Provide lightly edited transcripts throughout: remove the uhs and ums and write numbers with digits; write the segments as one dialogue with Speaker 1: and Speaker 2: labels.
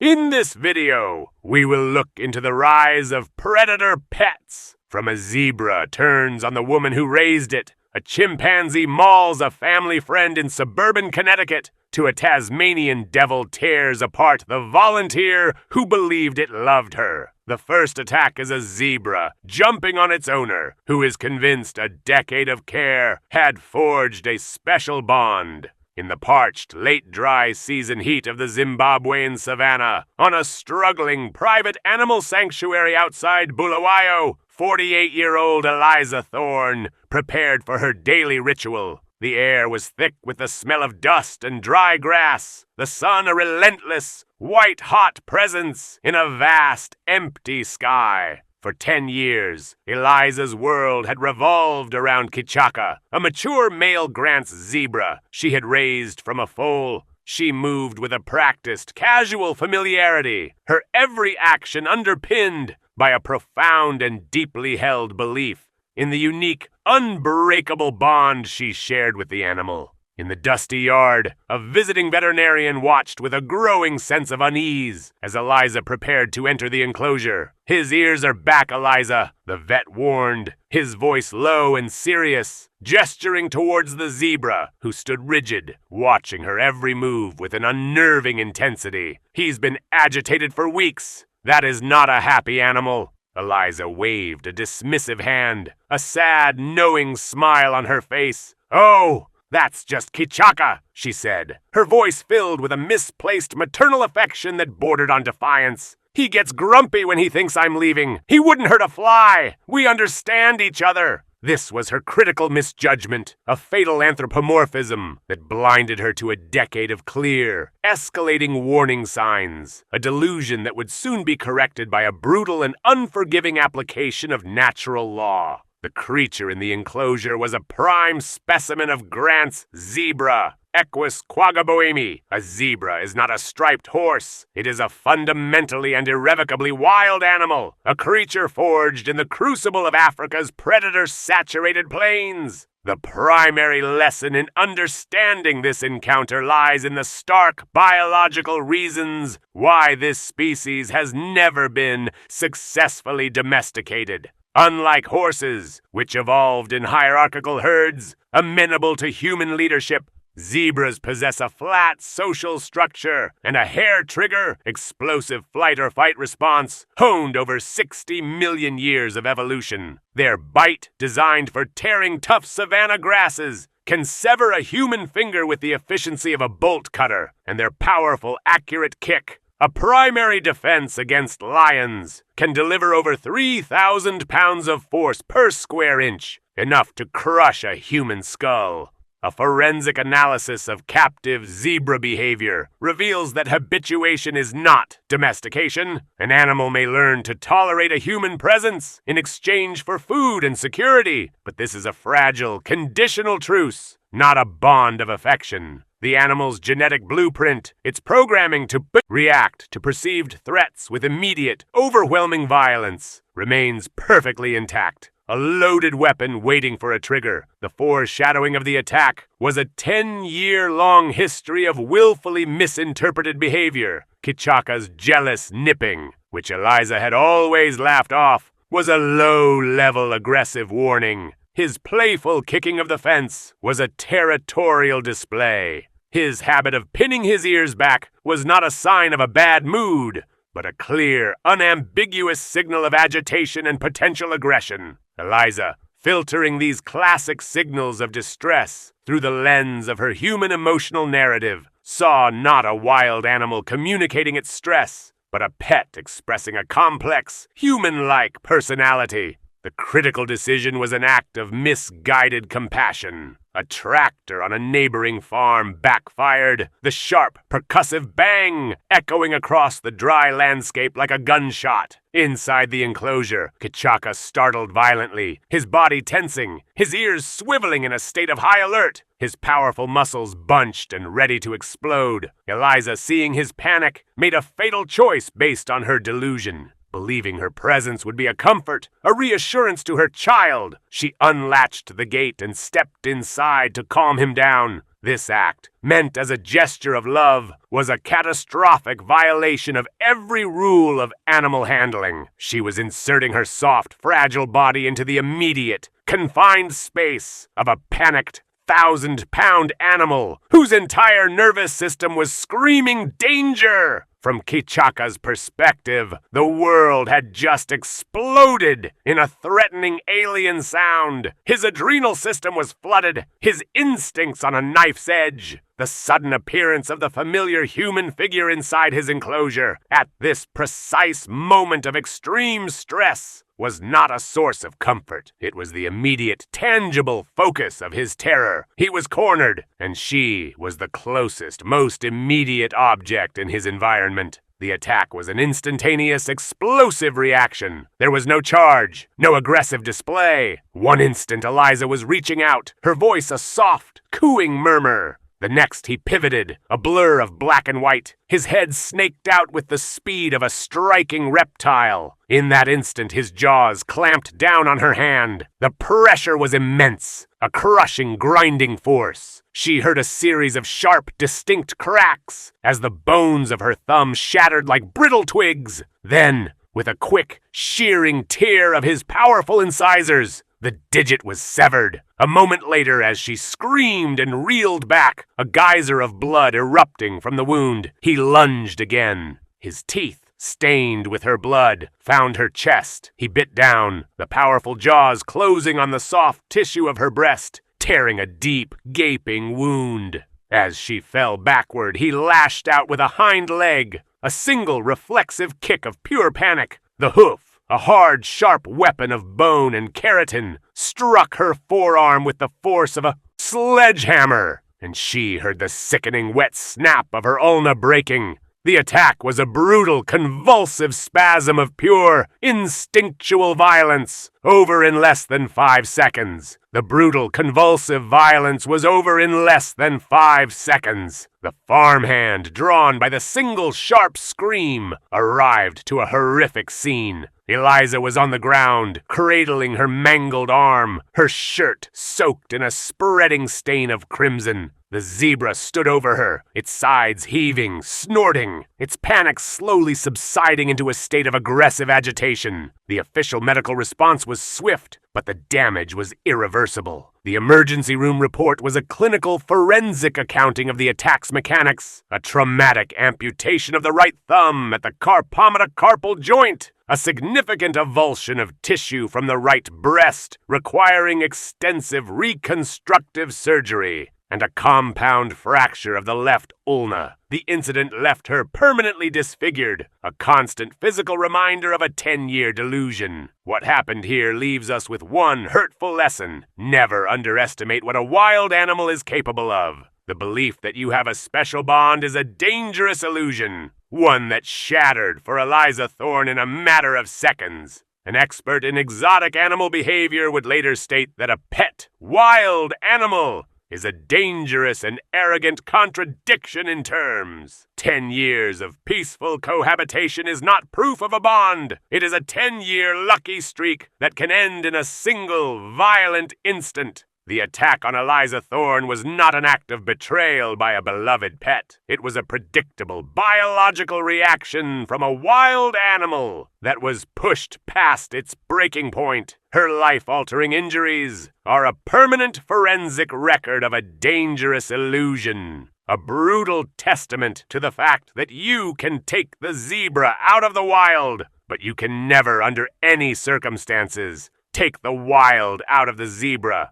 Speaker 1: In this video, we will look into the rise of predator pets. From a zebra turns on the woman who raised it, a chimpanzee mauls a family friend in suburban Connecticut, to a Tasmanian devil tears apart the volunteer who believed it loved her. The first attack is a zebra, jumping on its owner, who is convinced a decade of care had forged a special bond. In the parched, late dry season heat of the Zimbabwean savannah, on a struggling private animal sanctuary outside Bulawayo, 48-year-old Eliza Thorne prepared for her daily ritual. The air was thick with the smell of dust and dry grass, the sun a relentless, white-hot presence in a vast, empty sky. For 10 years, Eliza's world had revolved around Kichaka, a mature male Grant's zebra she had raised from a foal. She moved with a practiced, casual familiarity, her every action underpinned by a profound and deeply held belief in the unique, unbreakable bond she shared with the animal. In the dusty yard, a visiting veterinarian watched with a growing sense of unease as Eliza prepared to enter the enclosure. "His ears are back, Eliza," the vet warned, his voice low and serious, gesturing towards the zebra, who stood rigid, watching her every move with an unnerving intensity. "He's been agitated for weeks. That is not a happy animal." Eliza waved a dismissive hand, a sad, knowing smile on her face. "Oh, that's just Kichaka," she said, her voice filled with a misplaced maternal affection that bordered on defiance. "He gets grumpy when he thinks I'm leaving. He wouldn't hurt a fly. We understand each other." This was her critical misjudgment, a fatal anthropomorphism that blinded her to a decade of clear, escalating warning signs, a delusion that would soon be corrected by a brutal and unforgiving application of natural law. The creature in the enclosure was a prime specimen of Grant's zebra, Equus quaggaboemi. A zebra is not a striped horse. It is a fundamentally and irrevocably wild animal, a creature forged in the crucible of Africa's predator-saturated plains. The primary lesson in understanding this encounter lies in the stark biological reasons why this species has never been successfully domesticated. Unlike horses, which evolved in hierarchical herds, amenable to human leadership, zebras possess a flat social structure and a hair-trigger, explosive flight-or-fight response honed over 60 million years of evolution. Their bite, designed for tearing tough savanna grasses, can sever a human finger with the efficiency of a bolt cutter, and their powerful, accurate kick, a primary defense against lions, can deliver over 3,000 pounds of force per square inch, enough to crush a human skull. A forensic analysis of captive zebra behavior reveals that habituation is not domestication. An animal may learn to tolerate a human presence in exchange for food and security, but this is a fragile, conditional truce, not a bond of affection. The animal's genetic blueprint, its programming to react to perceived threats with immediate, overwhelming violence, remains perfectly intact. A loaded weapon waiting for a trigger. The foreshadowing of the attack was a 10-year-long history of willfully misinterpreted behavior. Kichaka's jealous nipping, which Eliza had always laughed off, was a low-level aggressive warning. His playful kicking of the fence was a territorial display. His habit of pinning his ears back was not a sign of a bad mood, but a clear, unambiguous signal of agitation and potential aggression. Eliza, filtering these classic signals of distress through the lens of her human emotional narrative, saw not a wild animal communicating its stress, but a pet expressing a complex, human-like personality. The critical decision was an act of misguided compassion. A tractor on a neighboring farm backfired, the sharp, percussive bang echoing across the dry landscape like a gunshot. Inside the enclosure, Kichaka startled violently, his body tensing, his ears swiveling in a state of high alert, his powerful muscles bunched and ready to explode. Eliza, seeing his panic, made a fatal choice based on her delusion. Believing her presence would be a comfort, a reassurance to her child, she unlatched the gate and stepped inside to calm him down. This act, meant as a gesture of love, was a catastrophic violation of every rule of animal handling. She was inserting her soft, fragile body into the immediate, confined space of a panicked, 1,000-pound animal whose entire nervous system was screaming danger. From Kichaka's perspective, the world had just exploded in a threatening alien sound. His adrenal system was flooded, his instincts on a knife's edge. The sudden appearance of the familiar human figure inside his enclosure at this precise moment of extreme stress was not a source of comfort. It was the immediate, tangible focus of his terror. He was cornered, and she was the closest, most immediate object in his environment. The attack was an instantaneous, explosive reaction. There was no charge, no aggressive display. One instant, Eliza was reaching out, her voice a soft, cooing murmur. The next, he pivoted, a blur of black and white, his head snaked out with the speed of a striking reptile. In that instant, his jaws clamped down on her hand. The pressure was immense, a crushing, grinding force. She heard a series of sharp, distinct cracks as the bones of her thumb shattered like brittle twigs. Then, with a quick, shearing tear of his powerful incisors, the digit was severed. A moment later, as she screamed and reeled back, a geyser of blood erupting from the wound, he lunged again. His teeth, stained with her blood, found her chest. He bit down, the powerful jaws closing on the soft tissue of her breast, tearing a deep, gaping wound. As she fell backward, he lashed out with a hind leg, a single reflexive kick of pure panic. The hoof, a hard, sharp weapon of bone and keratin, struck her forearm with the force of a sledgehammer, and she heard the sickening wet snap of her ulna breaking. The attack was a brutal, convulsive spasm of pure, instinctual violence, over in less than 5 seconds. The brutal, convulsive violence was over in less than 5 seconds. The farmhand, drawn by the single sharp scream, arrived to a horrific scene. Eliza was on the ground, cradling her mangled arm, her shirt soaked in a spreading stain of crimson. The zebra stood over her, its sides heaving, snorting, its panic slowly subsiding into a state of aggressive agitation. The official medical response was swift, but the damage was irreversible. The emergency room report was a clinical forensic accounting of the attack's mechanics. A traumatic amputation of the right thumb at the carpometacarpal joint. A significant avulsion of tissue from the right breast, requiring extensive reconstructive surgery, and a compound fracture of the left ulna. The incident left her permanently disfigured, a constant physical reminder of a 10-year delusion. What happened here leaves us with one hurtful lesson. Never underestimate what a wild animal is capable of. The belief that you have a special bond is a dangerous illusion, one that shattered for Eliza Thorne in a matter of seconds. An expert in exotic animal behavior would later state that a pet, wild animal is a dangerous and arrogant contradiction in terms. 10 years of peaceful cohabitation is not proof of a bond. It is a 10-year lucky streak that can end in a single violent instant. The attack on Eliza Thorne was not an act of betrayal by a beloved pet. It was a predictable biological reaction from a wild animal that was pushed past its breaking point. Her life-altering injuries are a permanent forensic record of a dangerous illusion. A brutal testament to the fact that you can take the zebra out of the wild, but you can never, under any circumstances, take the wild out of the zebra.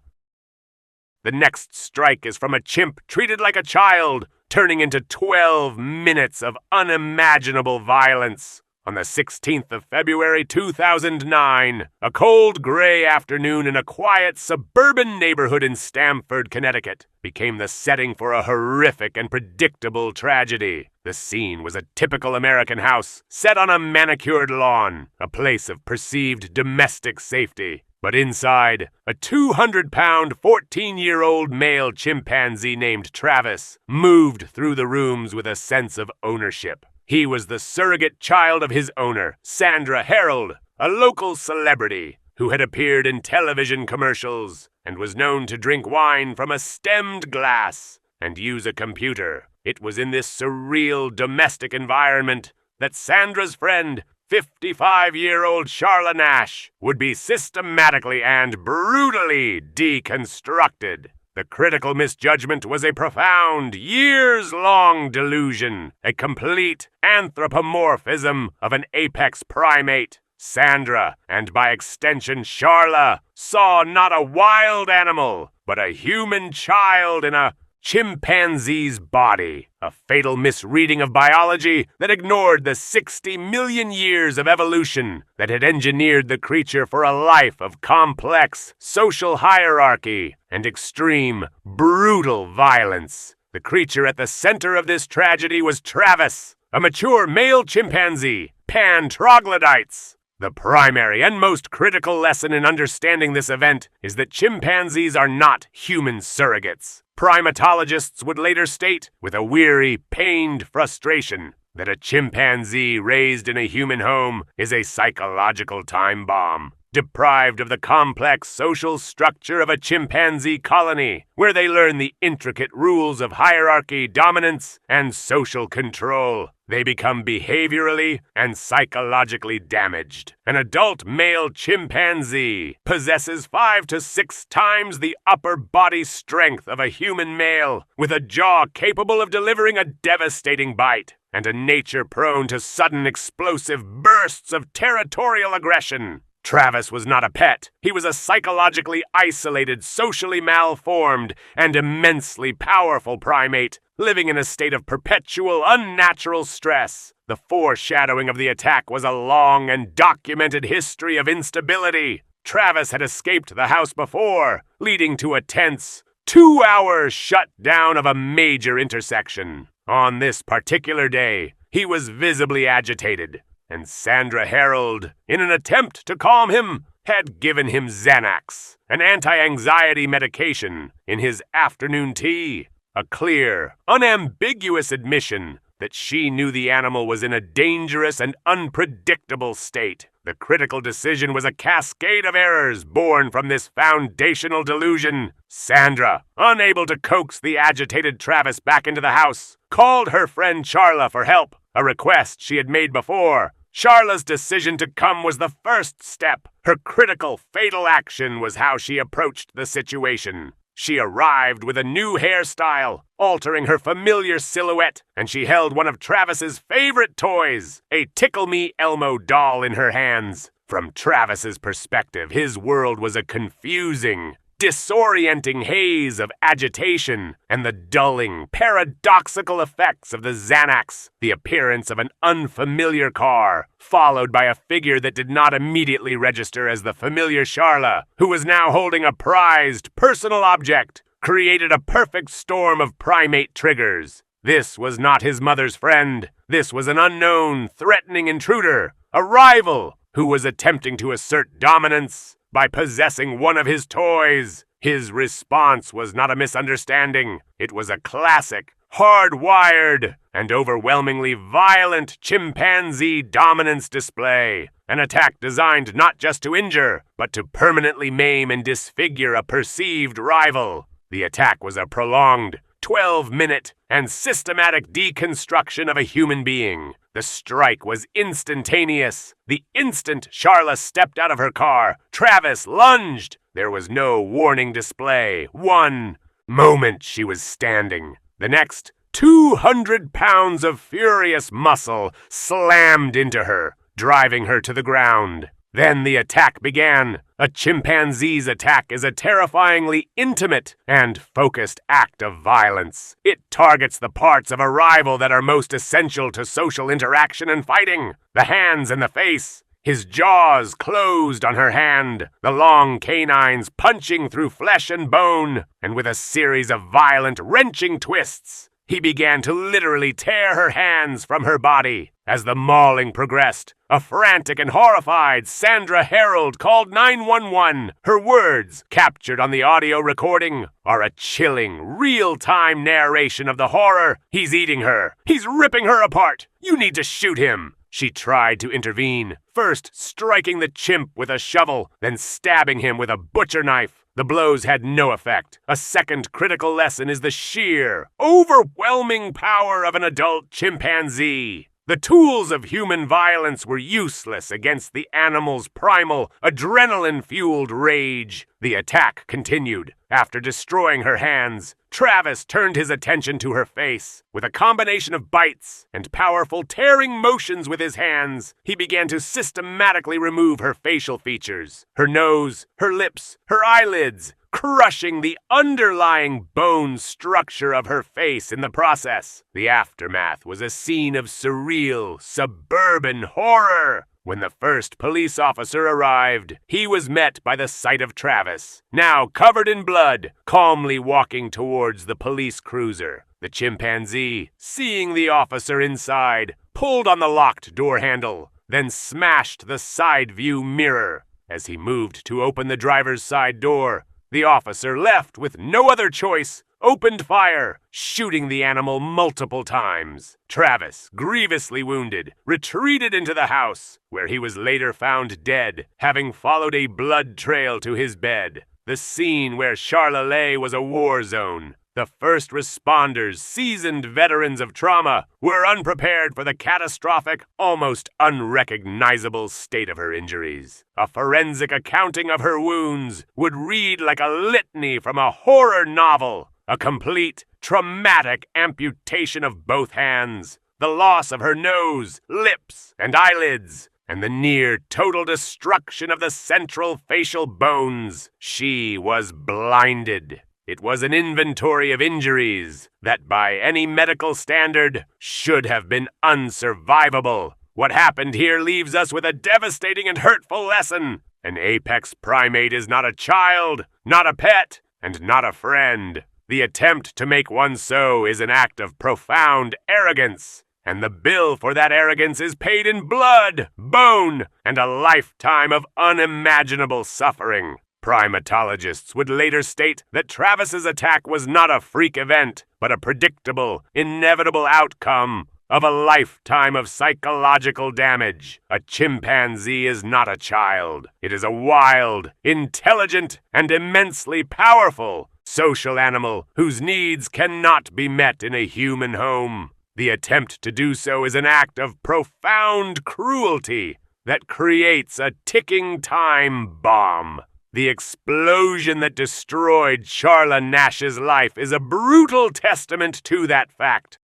Speaker 1: The next strike is from a chimp treated like a child, turning into 12 minutes of unimaginable violence. On the 16th of February 2009, a cold gray afternoon in a quiet suburban neighborhood in Stamford, Connecticut, became the setting for a horrific and predictable tragedy. The scene was a typical American house, set on a manicured lawn, a place of perceived domestic safety. But inside, a 200-pound, 14-year-old male chimpanzee named Travis moved through the rooms with a sense of ownership. He was the surrogate child of his owner, Sandra Harold, a local celebrity who had appeared in television commercials and was known to drink wine from a stemmed glass. and use a computer. It was in this surreal domestic environment that Sandra's friend, 55-year-old Charla Nash, would be systematically and brutally deconstructed. The critical misjudgment was a profound, years-long delusion, a complete anthropomorphism of an apex primate. Sandra, and by extension Charla, saw not a wild animal, but a human child in a chimpanzee's body, a fatal misreading of biology that ignored the 60 million years of evolution that had engineered the creature for a life of complex social hierarchy and extreme, brutal violence. The creature at the center of this tragedy was Travis, a mature male chimpanzee, pan-troglodytes. The primary and most critical lesson in understanding this event is that chimpanzees are not human surrogates. Primatologists would later state, with a weary, pained frustration, that a chimpanzee raised in a human home is a psychological time bomb, deprived of the complex social structure of a chimpanzee colony, where they learn the intricate rules of hierarchy, dominance, and social control. They become behaviorally and psychologically damaged. An adult male chimpanzee possesses 5 to 6 times the upper body strength of a human male, with a jaw capable of delivering a devastating bite, and a nature prone to sudden explosive bursts of territorial aggression. Travis was not a pet. He was a psychologically isolated, socially malformed, and immensely powerful primate, living in a state of perpetual, unnatural stress. The foreshadowing of the attack was a long and documented history of instability. Travis had escaped the house before, leading to a tense, 2-hour shutdown of a major intersection. On this particular day, he was visibly agitated, and Sandra Harold, in an attempt to calm him, had given him Xanax, an anti-anxiety medication, in his afternoon tea. A clear, unambiguous admission that she knew the animal was in a dangerous and unpredictable state. The critical decision was a cascade of errors born from this foundational delusion. Sandra, unable to coax the agitated Travis back into the house, called her friend Charla for help, a request she had made before. Charla's decision to come was the first step. Her critical, fatal action was how she approached the situation. She arrived with a new hairstyle, altering her familiar silhouette, and she held one of Travis's favorite toys, a Tickle Me Elmo doll, in her hands. From Travis's perspective, his world was a confusing, disorienting haze of agitation and the dulling, paradoxical effects of the Xanax, the appearance of an unfamiliar car, followed by a figure that did not immediately register as the familiar Charla, who was now holding a prized personal object, created a perfect storm of primate triggers. This was not his mother's friend. This was an unknown, threatening intruder, a rival who was attempting to assert dominance by possessing one of his toys. His response was not a misunderstanding. It was a classic, hardwired, and overwhelmingly violent chimpanzee dominance display. An attack designed not just to injure, but to permanently maim and disfigure a perceived rival. The attack was a prolonged, 12-minute, and systematic deconstruction of a human being. The strike was instantaneous. The instant Charla stepped out of her car, Travis lunged. There was no warning display. One moment she was standing. The next, 200 pounds of furious muscle slammed into her, driving her to the ground. Then the attack began. A chimpanzee's attack is a terrifyingly intimate and focused act of violence. It targets the parts of a rival that are most essential to social interaction and fighting: the hands and the face. His jaws closed on her hand, the long canines punching through flesh and bone, and with a series of violent, wrenching twists, he began to literally tear her hands from her body. As the mauling progressed, a frantic and horrified Sandra Harold called 911. Her words, captured on the audio recording, are a chilling, real-time narration of the horror. He's eating her. He's ripping her apart. You need to shoot him. She tried to intervene, first striking the chimp with a shovel, then stabbing him with a butcher knife. The blows had no effect. A second critical lesson is the sheer, overwhelming power of an adult chimpanzee. The tools of human violence were useless against the animal's primal, adrenaline-fueled rage. The attack continued. After destroying her hands, Travis turned his attention to her face. With a combination of bites and powerful tearing motions with his hands, he began to systematically remove her facial features, her nose, her lips, her eyelids, crushing the underlying bone structure of her face in the process. The aftermath was a scene of surreal, suburban horror. When the first police officer arrived, he was met by the sight of Travis, now covered in blood, calmly walking towards the police cruiser. The chimpanzee, seeing the officer inside, pulled on the locked door handle, then smashed the side view mirror. As he moved to open the driver's side door, the officer, left with no other choice, opened fire, shooting the animal multiple times. Travis, grievously wounded, retreated into the house, where he was later found dead, having followed a blood trail to his bed. The scene where Charleroi was a war zone. The first responders, seasoned veterans of trauma, were unprepared for the catastrophic, almost unrecognizable state of her injuries. A forensic accounting of her wounds would read like a litany from a horror novel. A complete, traumatic amputation of both hands, the loss of her nose, lips, and eyelids, and the near total destruction of the central facial bones. She was blinded. It was an inventory of injuries that, by any medical standard, should have been unsurvivable. What happened here leaves us with a devastating and hurtful lesson. An apex primate is not a child, not a pet, and not a friend. The attempt to make one so is an act of profound arrogance, and the bill for that arrogance is paid in blood, bone, and a lifetime of unimaginable suffering. Primatologists would later state that Travis's attack was not a freak event, but a predictable, inevitable outcome of a lifetime of psychological damage. A chimpanzee is not a child. It is a wild, intelligent, and immensely powerful social animal whose needs cannot be met in a human home. The attempt to do so is an act of profound cruelty that creates a ticking time bomb. The explosion that destroyed Charla Nash's life is a brutal testament to that fact.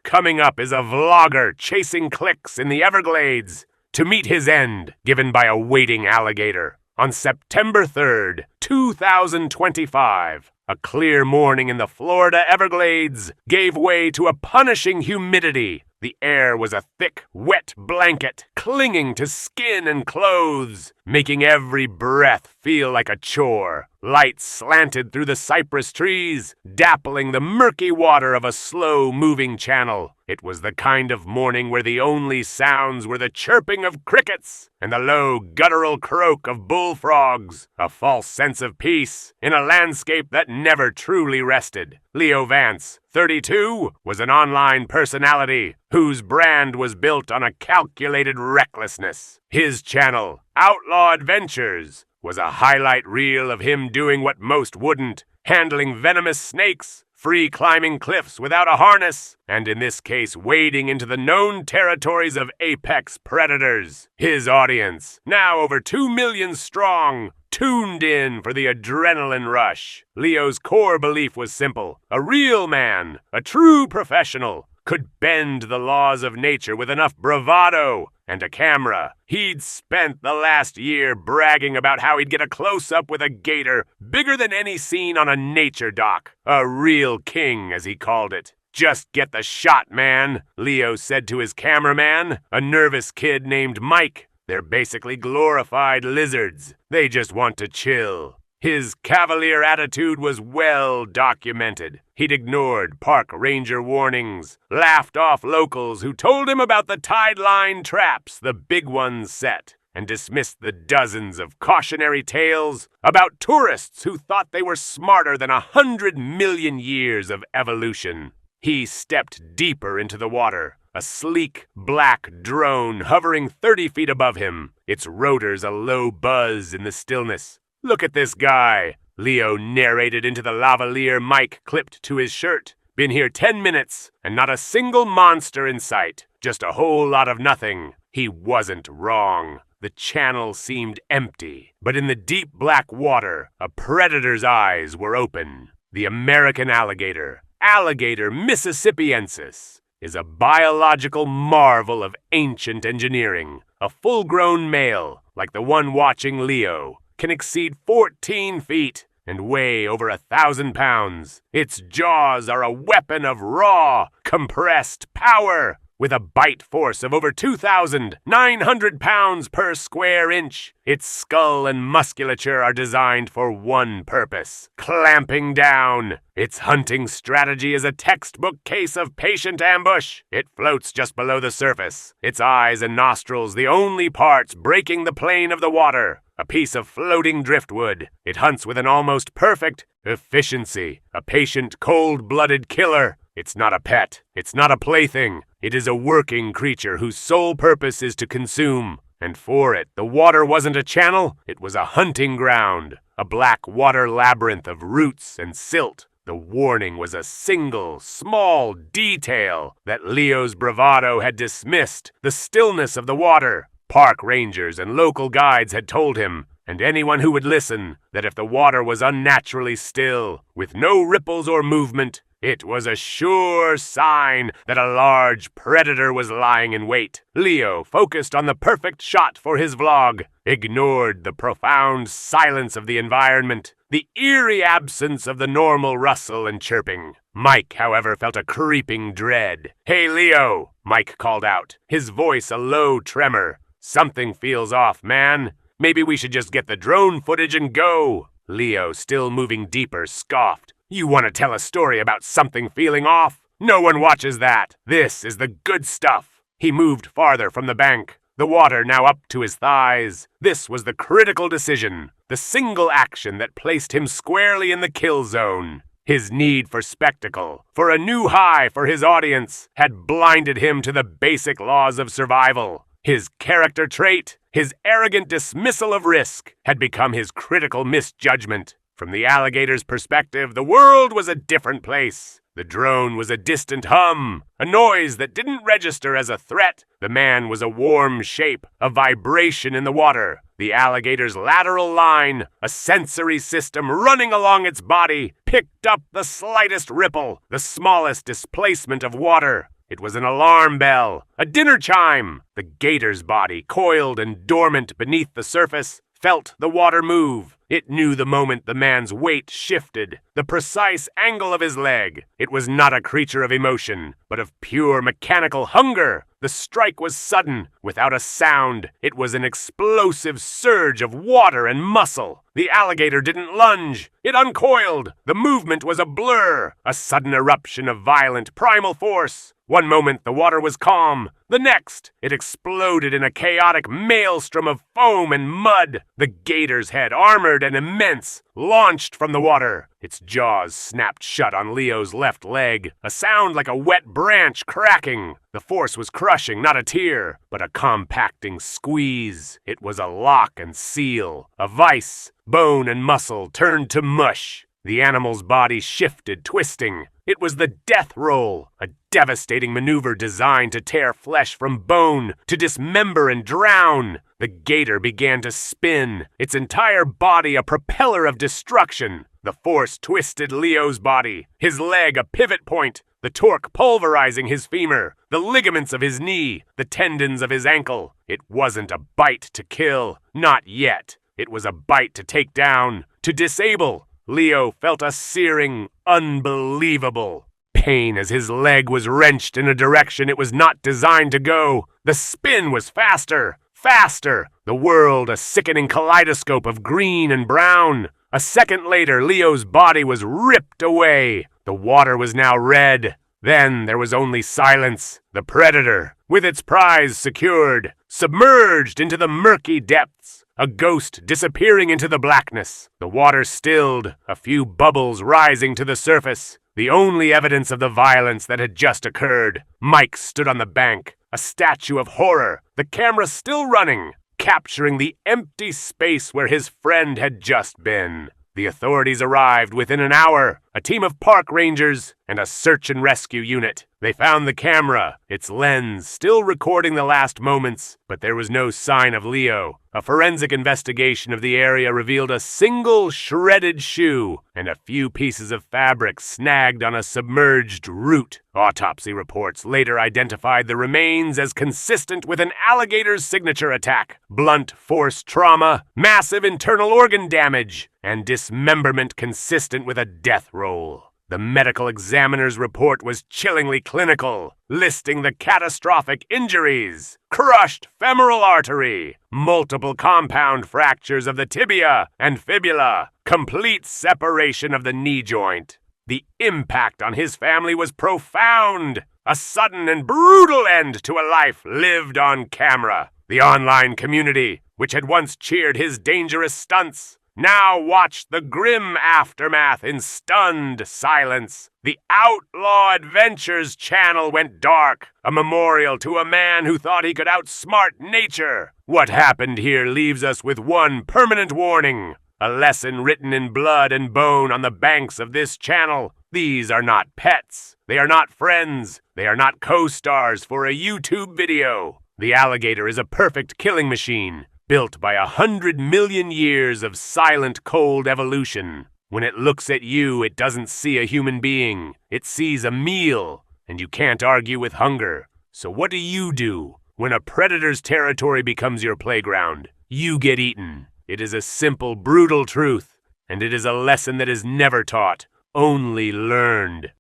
Speaker 1: Coming up is a vlogger chasing clicks in the Everglades to meet his end given by a waiting alligator. On September 3rd, 2025, a clear morning in the Florida Everglades gave way to a punishing humidity. The air was a thick, wet blanket clinging to skin and clothes, making every breath feel like a chore. Light slanted through the cypress trees, dappling the murky water of a slow-moving channel. It was the kind of morning where the only sounds were the chirping of crickets and the low, guttural croak of bullfrogs, a false sense of peace in a landscape that never truly rested. Leo Vance, 32, was an online personality whose brand was built on a calculated recklessness. His channel, Outlaw Adventures, was a highlight reel of him doing what most wouldn't, handling venomous snakes, free climbing cliffs without a harness, and in this case wading into the known territories of apex predators. His audience, now over 2 million strong, tuned in for the adrenaline rush. Leo's core belief was simple. A real man, a true professional, could bend the laws of nature with enough bravado and a camera. He'd spent the last year bragging about how he'd get a close-up with a gator bigger than any scene on a nature doc. A real king, as he called it. "Just get the shot, man," Leo said to his cameraman, a nervous kid named Mike. "They're basically glorified lizards. They just want to chill." His cavalier attitude was well documented. He'd ignored park ranger warnings, laughed off locals who told him about the tide line traps the big ones set, and dismissed the dozens of cautionary tales about tourists who thought they were smarter than 100 million years of evolution. He stepped deeper into the water, a sleek, black drone hovering 30 feet above him, its rotors a low buzz in the stillness. "Look at this guy," Leo narrated into the lavalier Mike clipped to his shirt. Been here 10 minutes, and not a single monster in sight. Just a whole lot of nothing. He wasn't wrong. The channel seemed empty, but in the deep black water, a predator's eyes were open. The American alligator, Alligator mississippiensis, is a biological marvel of ancient engineering. A full-grown male, like the one watching Leo, can exceed 14 feet and weigh over 1,000 pounds. Its jaws are a weapon of raw, compressed power, with a bite force of over 2,900 pounds per square inch. Its skull and musculature are designed for one purpose: clamping down. Its hunting strategy is a textbook case of patient ambush. It floats just below the surface, its eyes and nostrils the only parts breaking the plane of the water. A piece of floating driftwood. It hunts with an almost perfect efficiency. A patient, cold-blooded killer. It's not a pet. It's not a plaything. It is a working creature whose sole purpose is to consume. And for it, the water wasn't a channel. It was a hunting ground. A black water labyrinth of roots and silt. The warning was a single, small detail that Leo's bravado had dismissed. The stillness of the water. Park rangers and local guides had told him, and anyone who would listen, that if the water was unnaturally still, with no ripples or movement, it was a sure sign that a large predator was lying in wait. Leo focused on the perfect shot for his vlog, ignored the profound silence of the environment, the eerie absence of the normal rustle and chirping. Mike, however, felt a creeping dread. "Hey, Leo," Mike called out, his voice a low tremor. "Something feels off, man. Maybe we should just get the drone footage and go." Leo, still moving deeper, scoffed. "You want to tell a story about something feeling off? No one watches that. This is the good stuff." He moved farther from the bank, the water now up to his thighs. This was the critical decision, the single action that placed him squarely in the kill zone. His need for spectacle, for a new high for his audience, had blinded him to the basic laws of survival. His character trait, his arrogant dismissal of risk, had become his critical misjudgment. From the alligator's perspective, the world was a different place. The drone was a distant hum, a noise that didn't register as a threat. The man was a warm shape, a vibration in the water. The alligator's lateral line, a sensory system running along its body, picked up the slightest ripple, the smallest displacement of water. It was an alarm bell, a dinner chime. The gator's body, coiled and dormant beneath the surface, felt the water move. It knew the moment the man's weight shifted, the precise angle of his leg. It was not a creature of emotion, but of pure mechanical hunger. The strike was sudden, without a sound. It was an explosive surge of water and muscle. The alligator didn't lunge. It uncoiled. The movement was a blur, a sudden eruption of violent primal force. One moment the water was calm. The next, it exploded in a chaotic maelstrom of foam and mud. The gator's head, armored and immense, launched from the water. Its jaws snapped shut on Leo's left leg, a sound like a wet branch cracking. The force was crushing, not a tear, but a compacting squeeze. It was a lock and seal, a vice. Bone and muscle turned to mush. The animal's body shifted, twisting. It was the death roll, a devastating maneuver designed to tear flesh from bone, to dismember and drown. The gator began to spin, its entire body a propeller of destruction. The force twisted Leo's body, his leg a pivot point, the torque pulverizing his femur, the ligaments of his knee, the tendons of his ankle. It wasn't a bite to kill, not yet. It was a bite to take down, to disable. Leo felt a searing, unbelievable pain as his leg was wrenched in a direction it was not designed to go. The spin was faster, faster. The world a sickening kaleidoscope of green and brown. A second later, Leo's body was ripped away. The water was now red. Then there was only silence. The predator, with its prize secured, submerged into the murky depths. A ghost disappearing into the blackness. The water stilled, a few bubbles rising to the surface. The only evidence of the violence that had just occurred. Mike stood on the bank, a statue of horror, the camera still running, capturing the empty space where his friend had just been. The authorities arrived within an hour, a team of park rangers and a search and rescue unit. They found the camera, its lens still recording the last moments, but there was no sign of Leo. A forensic investigation of the area revealed a single shredded shoe and a few pieces of fabric snagged on a submerged root. Autopsy reports later identified the remains as consistent with an alligator's signature attack: blunt force trauma, massive internal organ damage, and dismemberment consistent with a death roll. The medical examiner's report was chillingly clinical, listing the catastrophic injuries: crushed femoral artery, multiple compound fractures of the tibia and fibula, complete separation of the knee joint. The impact on his family was profound, a sudden and brutal end to a life lived on camera. The online community, which had once cheered his dangerous stunts, now watched the grim aftermath in stunned silence. The Outlaw Adventures channel went dark, a memorial to a man who thought he could outsmart nature. What happened here leaves us with one permanent warning, a lesson written in blood and bone on the banks of this channel. These are not pets. They are not friends. They are not co-stars for a YouTube video. The alligator is a perfect killing machine, built by 100 million years of silent, cold evolution. When it looks at you, it doesn't see a human being. It sees a meal, and you can't argue with hunger. So what do? When a predator's territory becomes your playground, you get eaten. It is a simple, brutal truth, and it is a lesson that is never taught, only learned.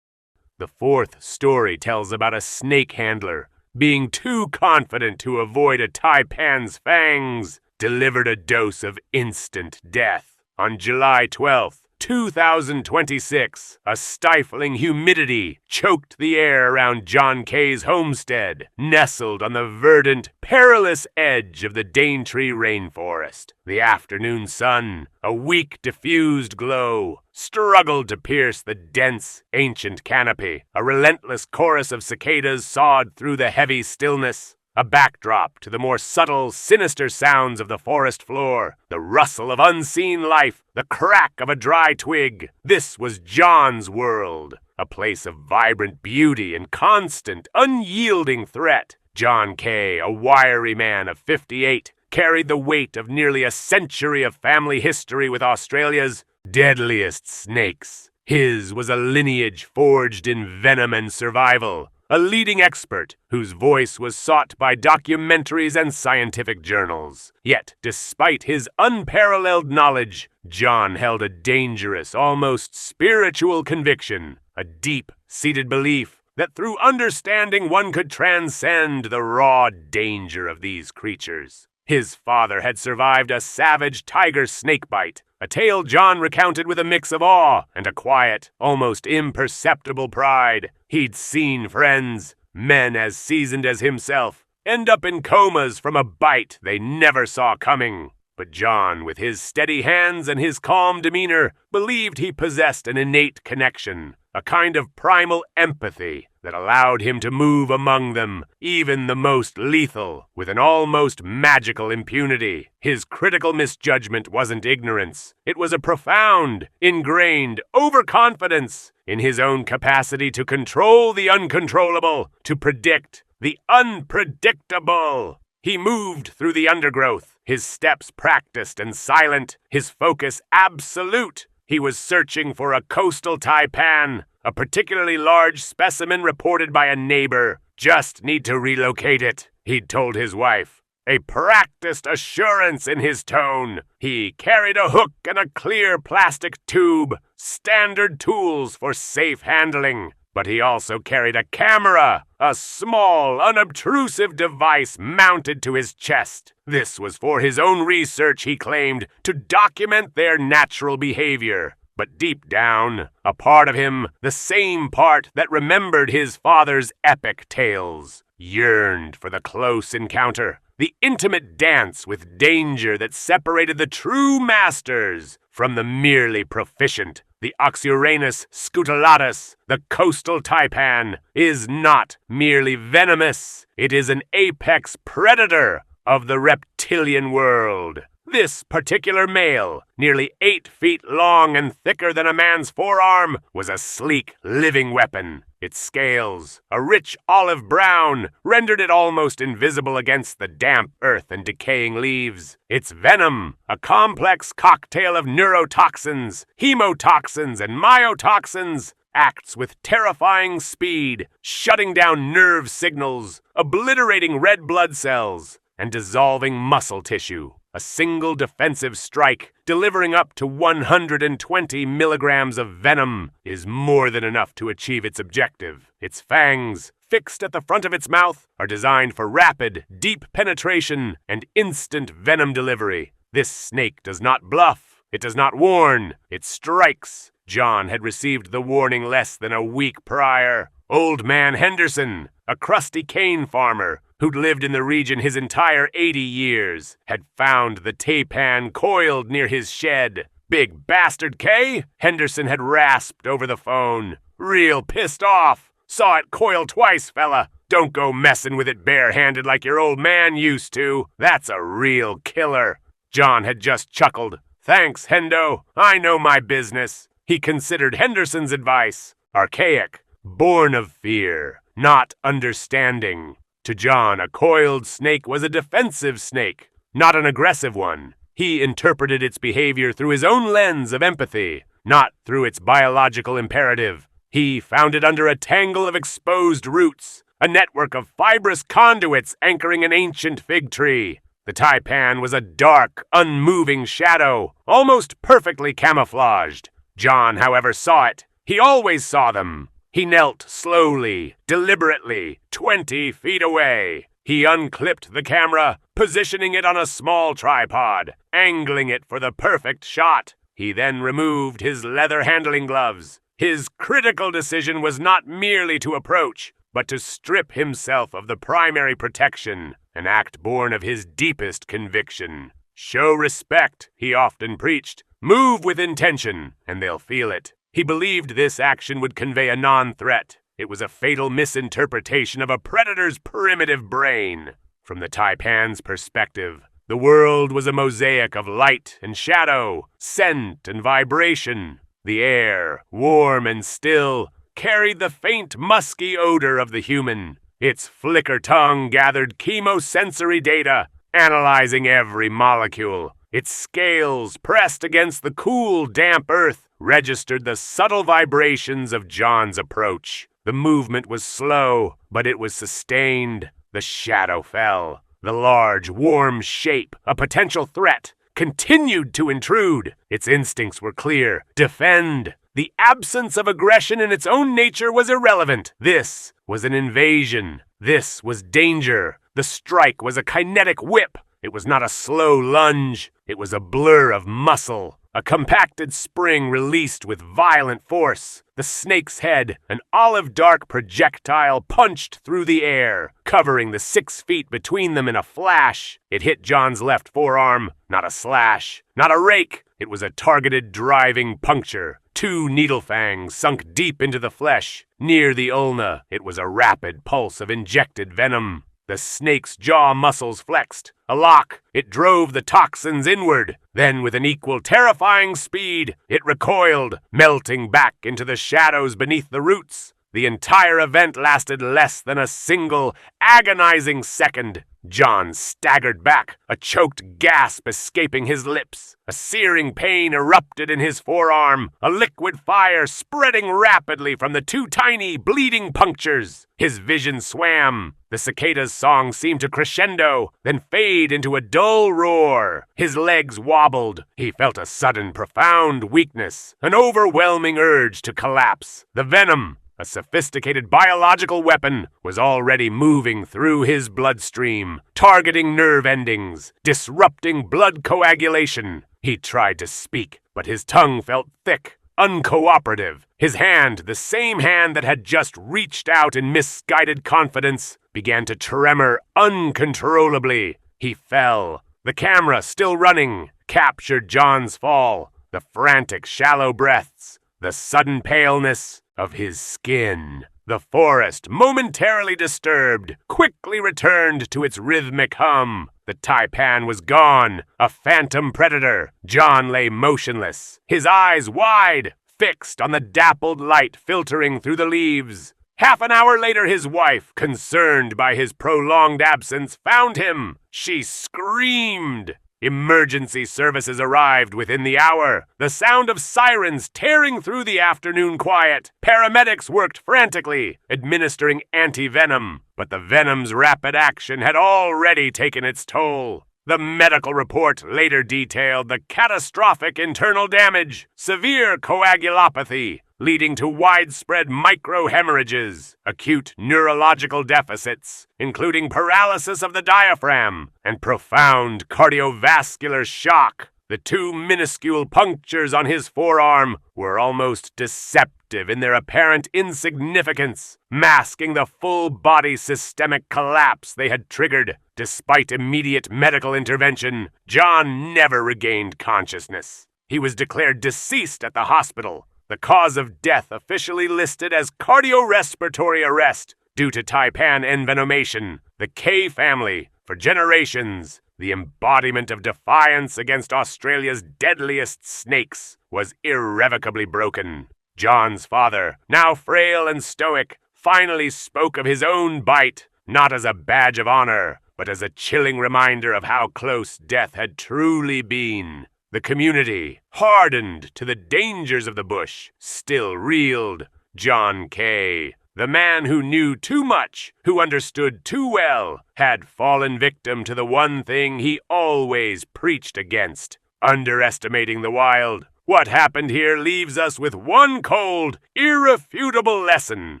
Speaker 1: The fourth story tells about a snake handler being too confident to avoid a taipan's fangs, delivered a dose of instant death. On July 12th, 2026, a stifling humidity choked the air around John Kay's homestead, nestled on the verdant, perilous edge of the Daintree rainforest. The afternoon sun, a weak diffused glow, struggled to pierce the dense, ancient canopy. A relentless chorus of cicadas sawed through the heavy stillness, a backdrop to the more subtle, sinister sounds of the forest floor, the rustle of unseen life, the crack of a dry twig. This was John's world, a place of vibrant beauty and constant, unyielding threat. John Kay, a wiry man of 58, carried the weight of nearly a century of family history with Australia's deadliest snakes. His was a lineage forged in venom and survival, a leading expert whose voice was sought by documentaries and scientific journals. Yet, despite his unparalleled knowledge, John held a dangerous, almost spiritual conviction, a deep-seated belief that through understanding one could transcend the raw danger of these creatures. His father had survived a savage tiger snakebite, a tale John recounted with a mix of awe and a quiet, almost imperceptible pride. He'd seen friends, men as seasoned as himself, end up in comas from a bite they never saw coming. But John, with his steady hands and his calm demeanor, believed he possessed an innate connection, a kind of primal empathy that allowed him to move among them, even the most lethal, with an almost magical impunity. His critical misjudgment wasn't ignorance. It was a profound, ingrained overconfidence in his own capacity to control the uncontrollable, to predict the unpredictable. He moved through the undergrowth, his steps practiced and silent, his focus absolute. He was searching for a coastal taipan, a particularly large specimen reported by a neighbor. Just need to relocate it, he'd told his wife, a practiced assurance in his tone. He carried a hook and a clear plastic tube, standard tools for safe handling. But he also carried a camera, a small, unobtrusive device mounted to his chest. This was for his own research, he claimed, to document their natural behavior. But deep down, a part of him, the same part that remembered his father's epic tales, yearned for the close encounter, the intimate dance with danger that separated the true masters from the merely proficient. The Oxyuranus scutulatus, the coastal taipan, is not merely venomous. It is an apex predator of the reptilian world. This particular male, nearly 8 feet long and thicker than a man's forearm, was a sleek, living weapon. Its scales, a rich olive brown, rendered it almost invisible against the damp earth and decaying leaves. Its venom, a complex cocktail of neurotoxins, hemotoxins, and myotoxins, acts with terrifying speed, shutting down nerve signals, obliterating red blood cells, and dissolving muscle tissue. A single defensive strike, delivering up to 120 milligrams of venom, is more than enough to achieve its objective. Its fangs, fixed at the front of its mouth, are designed for rapid, deep penetration and instant venom delivery. This snake does not bluff. It does not warn. It strikes. John had received the warning less than a week prior. Old Man Henderson, a crusty cane farmer who'd lived in the region his entire 80 years, had found the taipan coiled near his shed. "Big bastard, K?" Henderson had rasped over the phone. "Real pissed off. Saw it coil twice, fella. Don't go messing with it barehanded like your old man used to. That's a real killer." John had just chuckled. "Thanks, Hendo. I know my business." He considered Henderson's advice archaic, born of fear, not understanding. To John, a coiled snake was a defensive snake, not an aggressive one. He interpreted its behavior through his own lens of empathy, not through its biological imperative. He found it under a tangle of exposed roots, a network of fibrous conduits anchoring an ancient fig tree. The taipan was a dark, unmoving shadow, almost perfectly camouflaged. John, however, saw it. He always saw them. He knelt slowly, deliberately, 20 feet away. He unclipped the camera, positioning it on a small tripod, angling it for the perfect shot. He then removed his leather handling gloves. His critical decision was not merely to approach, but to strip himself of the primary protection, an act born of his deepest conviction. "Show respect," he often preached. "Move with intention, and they'll feel it." He believed this action would convey a non-threat. It was a fatal misinterpretation of a predator's primitive brain. From the taipan's perspective, the world was a mosaic of light and shadow, scent and vibration. The air, warm and still, carried the faint musky odor of the human. Its flicker tongue gathered chemosensory data, analyzing every molecule. Its scales, pressed against the cool, damp earth, registered the subtle vibrations of John's approach. The movement was slow, but it was sustained. The shadow fell. The large, warm shape, a potential threat, continued to intrude. Its instincts were clear. Defend. The absence of aggression in its own nature was irrelevant. This was an invasion. This was danger. The strike was a kinetic whip. It was not a slow lunge. It was a blur of muscle, a compacted spring released with violent force. The snake's head, an olive-dark projectile, punched through the air, covering the 6 feet between them in a flash. It hit John's left forearm. Not a slash, not a rake. It was a targeted driving puncture. 2 needle fangs sunk deep into the flesh. Near the ulna, it was a rapid pulse of injected venom. The snake's jaw muscles flexed. A lock, it drove the toxins inward. Then, with an equal terrifying speed, it recoiled, melting back into the shadows beneath the roots. The entire event lasted less than a single, agonizing second. John staggered back, a choked gasp escaping his lips. A searing pain erupted in his forearm, a liquid fire spreading rapidly from the 2 tiny, bleeding punctures. His vision swam. The cicada's song seemed to crescendo, then fade into a dull roar. His legs wobbled. He felt a sudden, profound weakness, an overwhelming urge to collapse. The venom, a sophisticated biological weapon, was already moving through his bloodstream, targeting nerve endings, disrupting blood coagulation. He tried to speak, but his tongue felt thick, uncooperative. His hand, the same hand that had just reached out in misguided confidence, began to tremor uncontrollably. He fell. The camera, still running, captured John's fall, the frantic, shallow breaths, the sudden paleness of his skin. The forest, momentarily disturbed, quickly returned to its rhythmic hum. The taipan was gone, a phantom predator. John lay motionless, his eyes wide, fixed on the dappled light filtering through the leaves. Half an hour later, his wife, concerned by his prolonged absence, found him. She screamed. Emergency services arrived within the hour, the sound of sirens tearing through the afternoon quiet. Paramedics worked frantically, administering anti-venom, but the venom's rapid action had already taken its toll. The medical report later detailed the catastrophic internal damage, severe coagulopathy, leading to widespread microhemorrhages, acute neurological deficits, including paralysis of the diaphragm, and profound cardiovascular shock. The 2 minuscule punctures on his forearm were almost deceptive in their apparent insignificance, masking the full-body systemic collapse they had triggered. Despite immediate medical intervention, John never regained consciousness. He was declared deceased at the hospital, the cause of death officially listed as cardiorespiratory arrest due to taipan envenomation. The K family, for generations, the embodiment of defiance against Australia's deadliest snakes, was irrevocably broken. John's father, now frail and stoic, finally spoke of his own bite, not as a badge of honor, but as a chilling reminder of how close death had truly been. The community, hardened to the dangers of the bush, still reeled. John K., the man who knew too much, who understood too well, had fallen victim to the one thing he always preached against: underestimating the wild. What happened here leaves us with one cold, irrefutable lesson.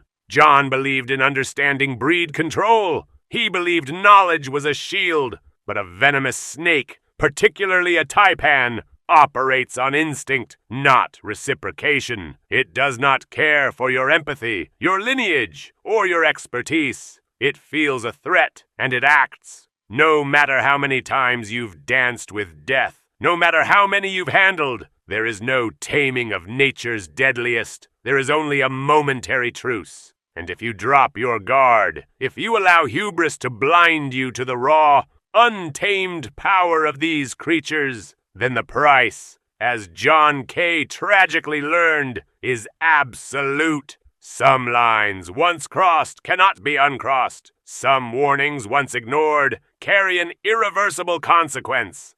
Speaker 1: John believed in understanding breed control. He believed knowledge was a shield, but a venomous snake, particularly a taipan, operates on instinct, not reciprocation. It does not care for your empathy, your lineage, or your expertise. It feels a threat, and it acts. No matter how many times you've danced with death, no matter how many you've handled, there is no taming of nature's deadliest. There is only a momentary truce. And if you drop your guard, if you allow hubris to blind you to the raw, untamed power of these creatures, then the price, as John K. tragically learned, is absolute. Some lines once crossed cannot be uncrossed. Some warnings once ignored carry an irreversible consequence.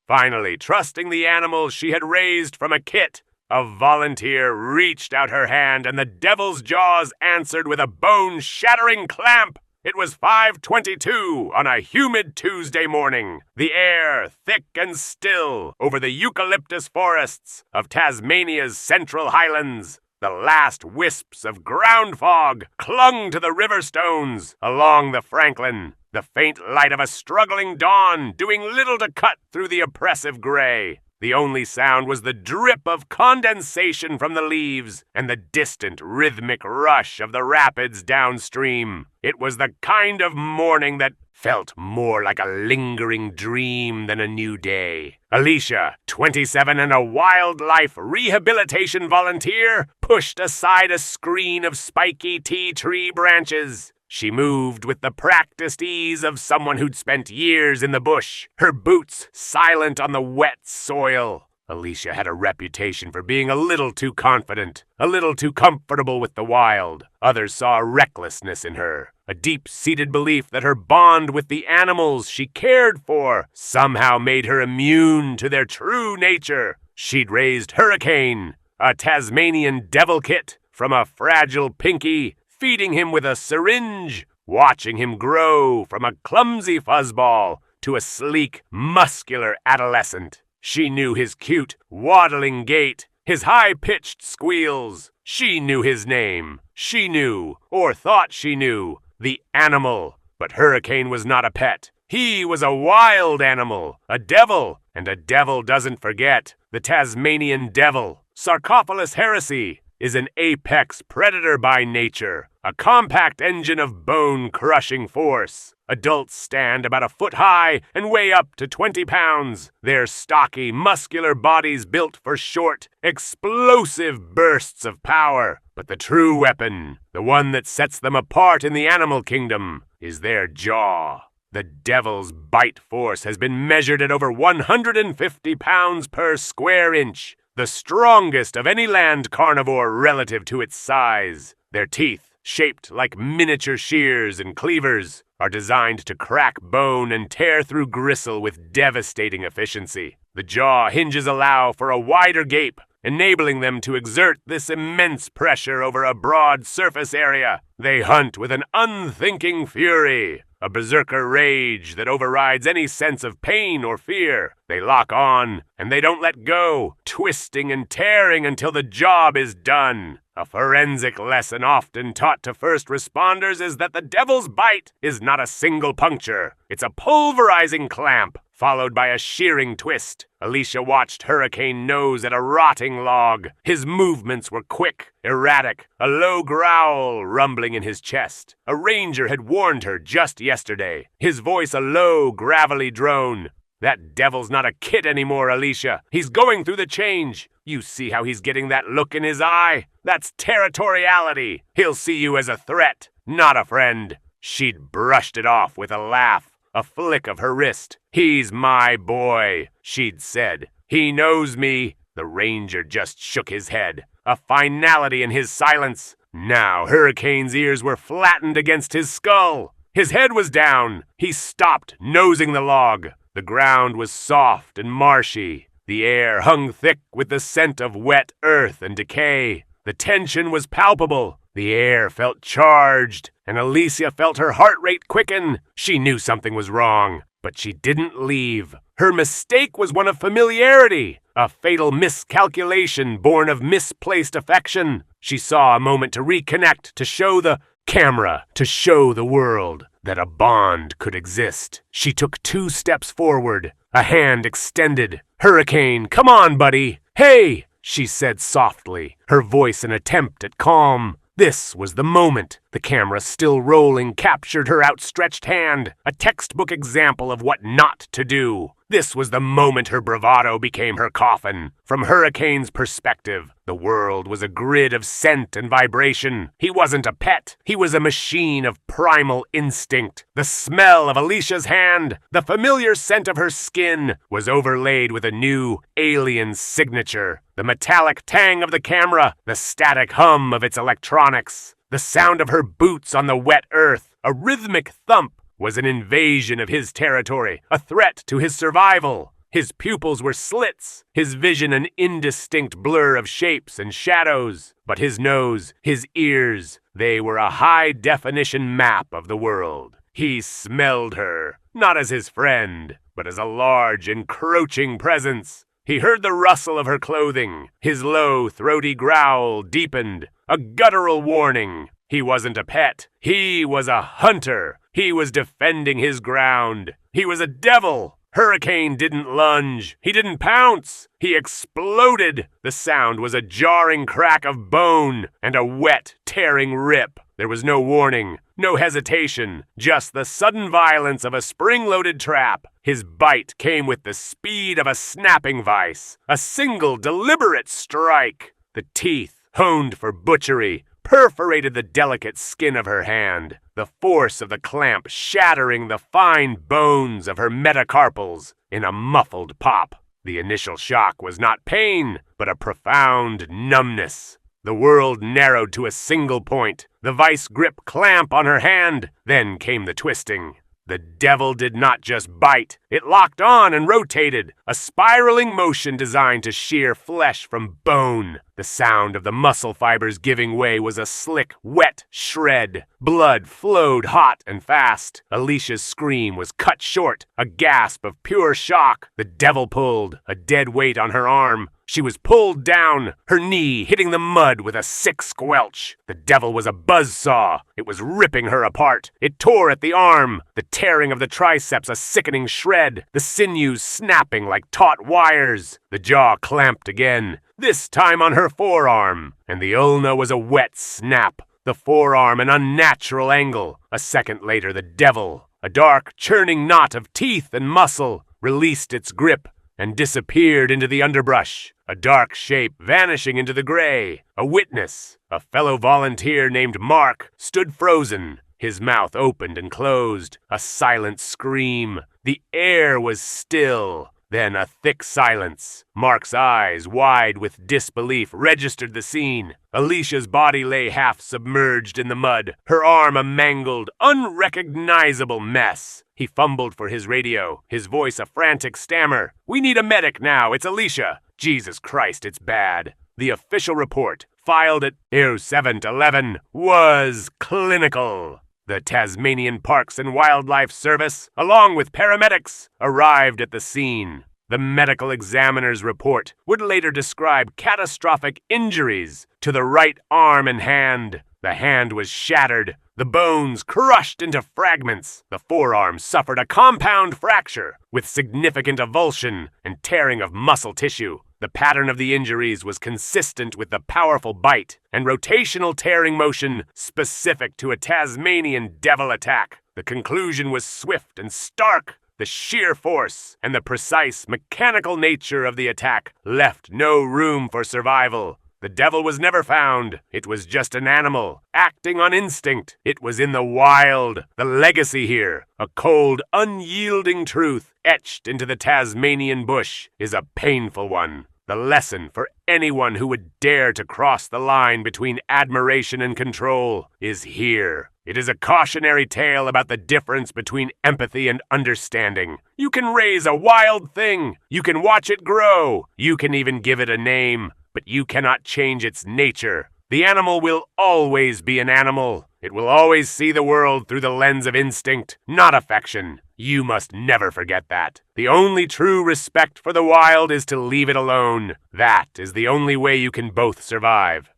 Speaker 1: Finally, trusting the animals she had raised from a kit, a volunteer reached out her hand and the devil's jaws answered with a bone-shattering clamp. It was 5:22 on a humid Tuesday morning, the air thick and still over the eucalyptus forests of Tasmania's Central Highlands. The last wisps of ground fog clung to the river stones along the Franklin, the faint light of a struggling dawn doing little to cut through the oppressive gray. The only sound was the drip of condensation from the leaves and the distant rhythmic rush of the rapids downstream. It was the kind of morning that felt more like a lingering dream than a new day. Alicia, 27 and a wildlife rehabilitation volunteer, pushed aside a screen of spiky tea tree branches. She moved with the practiced ease of someone who'd spent years in the bush, her boots silent on the wet soil. Alicia had a reputation for being a little too confident, a little too comfortable with the wild. Others saw a recklessness in her, a deep-seated belief that her bond with the animals she cared for somehow made her immune to their true nature. She'd raised Hurricane, a Tasmanian devil kit, from a fragile pinky, feeding him with a syringe, watching him grow from a clumsy fuzzball to a sleek, muscular adolescent. She knew his cute, waddling gait, his high-pitched squeals. She knew his name. She knew, or thought she knew, the animal. But Hurricane was not a pet. He was a wild animal, a devil, and a devil doesn't forget. The Tasmanian devil, Sarcophagus heresy, is an apex predator by nature, a compact engine of bone-crushing force. Adults stand about a foot high and weigh up to 20 pounds. Their stocky, muscular bodies built for short, explosive bursts of power. But the true weapon, the one that sets them apart in the animal kingdom, is their jaw. The devil's bite force has been measured at over 150 pounds per square inch, the strongest of any land carnivore relative to its size. Their teeth, shaped like miniature shears and cleavers, are designed to crack bone and tear through gristle with devastating efficiency. The jaw hinges allow for a wider gape, enabling them to exert this immense pressure over a broad surface area. They hunt with an unthinking fury, a berserker rage that overrides any sense of pain or fear. They lock on, and they don't let go, twisting and tearing until the job is done. A forensic lesson often taught to first responders is that the devil's bite is not a single puncture. It's a pulverizing clamp, followed by a shearing twist. Alicia watched Hurricane nose at a rotting log. His movements were quick, erratic, a low growl rumbling in his chest. A ranger had warned her just yesterday, his voice a low, gravelly drone. That devil's not a kid anymore, Alicia. He's going through the change. You see how he's getting that look in his eye? That's territoriality. He'll see you as a threat, not a friend. She'd brushed it off with a laugh, a flick of her wrist. He's my boy, she'd said. He knows me. The ranger just shook his head, a finality in his silence. Now Hurricane's ears were flattened against his skull. His head was down. He stopped, nosing the log. The ground was soft and marshy. The air hung thick with the scent of wet earth and decay. The tension was palpable. The air felt charged, and Alicia felt her heart rate quicken. She knew something was wrong, but she didn't leave. Her mistake was one of familiarity, a fatal miscalculation born of misplaced affection. She saw a moment to reconnect, to show the camera, to show the world that a bond could exist. She took 2 steps forward, a hand extended. Hurricane, come on, buddy. Hey, she said softly, her voice an attempt at calm. This was the moment. The camera, still rolling, captured her outstretched hand, a textbook example of what not to do. This was the moment her bravado became her coffin. From Hurricane's perspective, the world was a grid of scent and vibration. He wasn't a pet. He was a machine of primal instinct. The smell of Alicia's hand, the familiar scent of her skin, was overlaid with a new, alien signature. The metallic tang of the camera, the static hum of its electronics, the sound of her boots on the wet earth, a rhythmic thump, was an invasion of his territory, a threat to his survival. His pupils were slits, his vision an indistinct blur of shapes and shadows. But his nose, his ears, they were a high-definition map of the world. He smelled her, not as his friend, but as a large, encroaching presence. He heard the rustle of her clothing. His low, throaty growl deepened, a guttural warning. He wasn't a pet. He was a hunter. He was defending his ground. He was a devil. Hurricane didn't lunge. He didn't pounce. He exploded. The sound was a jarring crack of bone and a wet, tearing rip. There was no warning, no hesitation, just the sudden violence of a spring-loaded trap. His bite came with the speed of a snapping vise, a single deliberate strike. The teeth, honed for butchery, perforated the delicate skin of her hand, the force of the clamp shattering the fine bones of her metacarpals in a muffled pop. The initial shock was not pain, but a profound numbness. The world narrowed to a single point, the vice grip clamp on her hand. Then came the twisting. The devil did not just bite. It locked on and rotated, a spiraling motion designed to shear flesh from bone. The sound of the muscle fibers giving way was a slick, wet shred. Blood flowed hot and fast. Alicia's scream was cut short, a gasp of pure shock. The devil pulled, a dead weight on her arm. She was pulled down, her knee hitting the mud with a sick squelch. The devil was a buzzsaw. It was ripping her apart. It tore at the arm, the tearing of the triceps a sickening shred, the sinews snapping like taut wires. The jaw clamped again, this time on her forearm, and the ulna was a wet snap, the forearm an unnatural angle. A second later, the devil, a dark, churning knot of teeth and muscle, released its grip and disappeared into the underbrush, a dark shape vanishing into the gray. A witness, a fellow volunteer named Mark, stood frozen, his mouth opened and closed, a silent scream. The air was still. Then a thick silence. Mark's eyes, wide with disbelief, registered the scene. Alicia's body lay half submerged in the mud, her arm a mangled, unrecognizable mess. He fumbled for his radio, his voice a frantic stammer. "We need a medic now, it's Alicia. Jesus Christ, it's bad." The official report, filed at 0711, was clinical. The Tasmanian Parks and Wildlife Service, along with paramedics, arrived at the scene. The medical examiner's report would later describe catastrophic injuries to the right arm and hand. The hand was shattered, the bones crushed into fragments. The forearm suffered a compound fracture with significant avulsion and tearing of muscle tissue. The pattern of the injuries was consistent with the powerful bite and rotational tearing motion specific to a Tasmanian devil attack. The conclusion was swift and stark. The sheer force and the precise mechanical nature of the attack left no room for survival. The devil was never found. It was just an animal, acting on instinct. It was in the wild. The legacy here, a cold, unyielding truth etched into the Tasmanian bush, is a painful one. The lesson for anyone who would dare to cross the line between admiration and control is here. It is a cautionary tale about the difference between empathy and understanding. You can raise a wild thing. You can watch it grow. You can even give it a name. But you cannot change its nature. The animal will always be an animal. It will always see the world through the lens of instinct, not affection. You must never forget that. The only true respect for the wild is to leave it alone. That is the only way you can both survive.